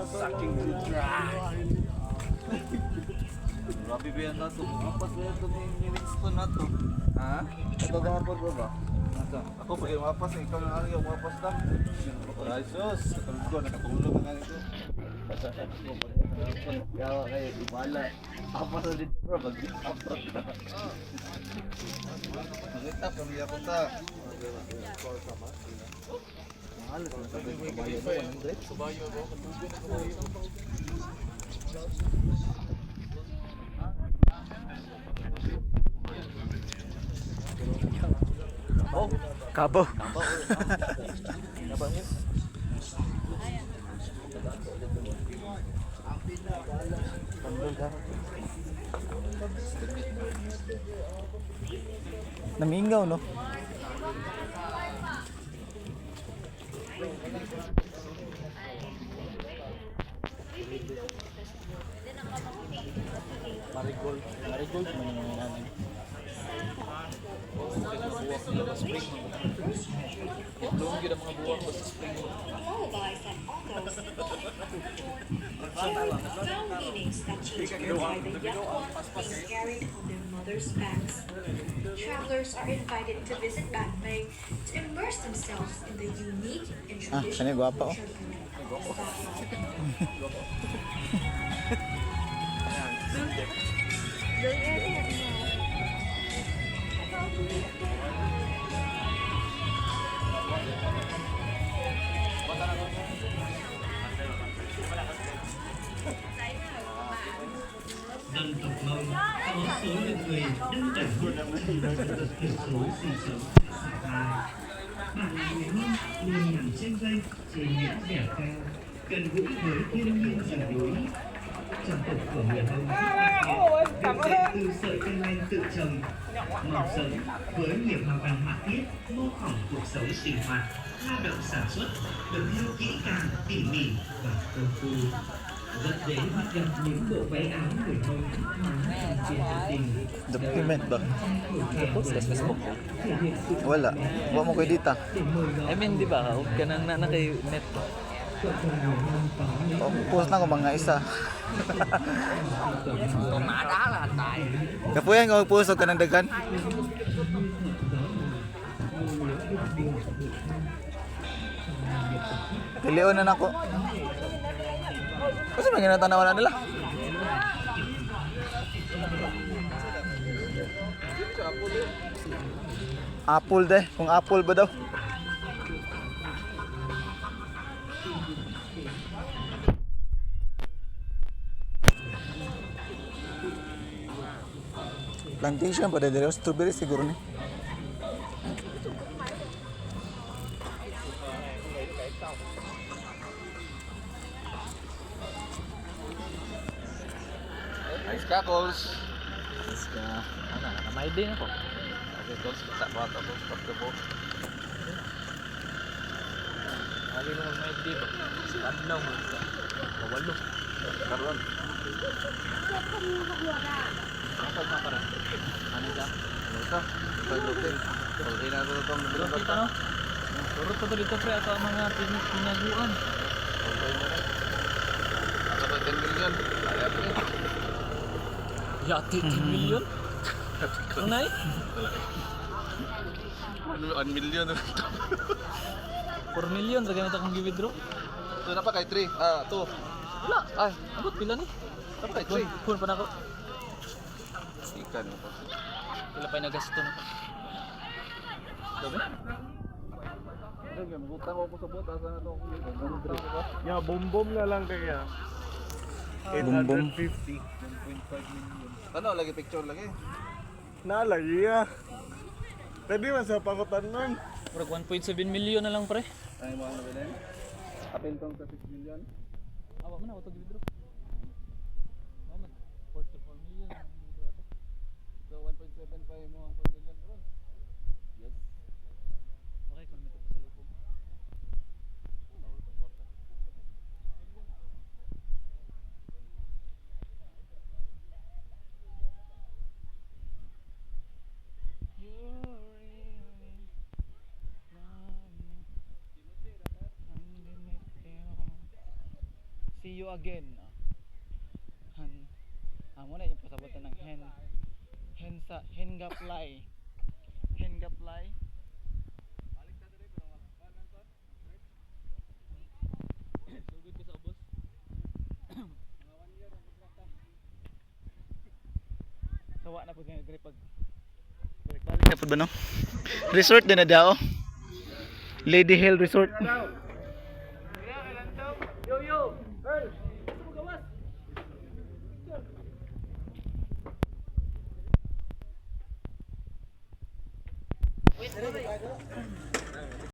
Sucking the dry. Grabe ba yan na ito? Mapas ba ito ni Winston na ito? Ha? Ito gahapon ba ba? Ako pag mapas, ikaw na nga yung mapas na. Ay sus, katulog ko, nakatulog na nga ito. Yawa kayo, ibala. Apa sa dito bro, mag-upload na. Mangitap, kami ako ta. Mahal, kung sabi ko kabayo mo, 100. Subayo bro, katulog na kabayo. Oh, Kabo. Naba mo? Namingaw, no? Marigold. Marigold man yung namin. Doon yun ang mga buwak ko sa spring. Lullabies and altos found meanings that children by the young ones being carried on their mothers' backs. Travelers are invited to visit Bagmay to immerse themselves in the unique and kanya traditional gwapa, oh. culture of Baguio. Dân tộc Mông có số lượng người đông đảo nhất trong các dân tộc thiểu số sinh sống tại Sapa. Bản làng người Mông luôn nằm trên vây trên những dẻo cao, gần gũi với thiên nhiên rừng núi. Trong tục của người Mông được dệt từ sợi canh lanh tự trồng, màu sống với nhiều hoa văn họa tiết mô phỏng cuộc sống sinh hoạt, lao động sản xuất được theo kỹ càng, tỉ mỉ và công phu. Rất dễ bắt gặp những bộ váy áo người Mông mang trong chuyện tự tình. Document ba? Post sa Facebook. Wala. Wa mo koy dita. I mean, di ba, huwag ka nang na kay net. O, post na ko mga isa. Tumadala tayo. Kapuyan ko mag-post og kanang dagan. Pilion na nako. Kasi mga ginatanawan na nila. Apple deh, kung apple ba daw? Plantation pa dito, strawberry siguro ni. Ice Cackles. Tapos ka, ano, nakamay din ako. Okay, tol, sa bata po, sa pagkabo. Lagi mo may di ba? Sa adlaw mo. Kawalo. Karoon. Kapag na para. Ano ka? Ano ito? Ito yung lutin. Okay na ito itong Pero kita no? Turot pa to dito pre ato ang mga pinaguan. Okay na rin. Ako ito 10 million. Kaya ito eh. Yati 10 million? Ano na eh? 1 million. 4 million sa ganito akong gi-withdraw. Ito na pa kay 3. Ah, 2. Wala. Ay, abot pila ni? Ito pa kay 3. Kun pa na ako. Ikan mo pa. Pila pa nagasto na. Sabi? Lagyan, butang ako sa butas. Ano ito? Ya, bom-bom na lang kaya. Bom-bom. 850. 1.5 million. Ano, lagi picture lagi. Nalagi ya. Pwede man sa pakutan nun. Murag 1.7 million na lang pre. Ay, mga nabili. Apel tong sa 6 million. Awa mo na auto gi-withdraw. Mama, 44 million ang gi-withdraw ato. So 1.75 mo ang 4 million bro. Yes. Okay, kung may pa sa lupong. Bawal tong kwarta. see you again. Amo na yung pasabotan ng hengaplay. Hengaplay. Sugod ka sa ubos. Mga 1 year ang kontrata. Sawa na pud nga pag balik na pud ba no? Resort din na daw. Lady Hill Resort.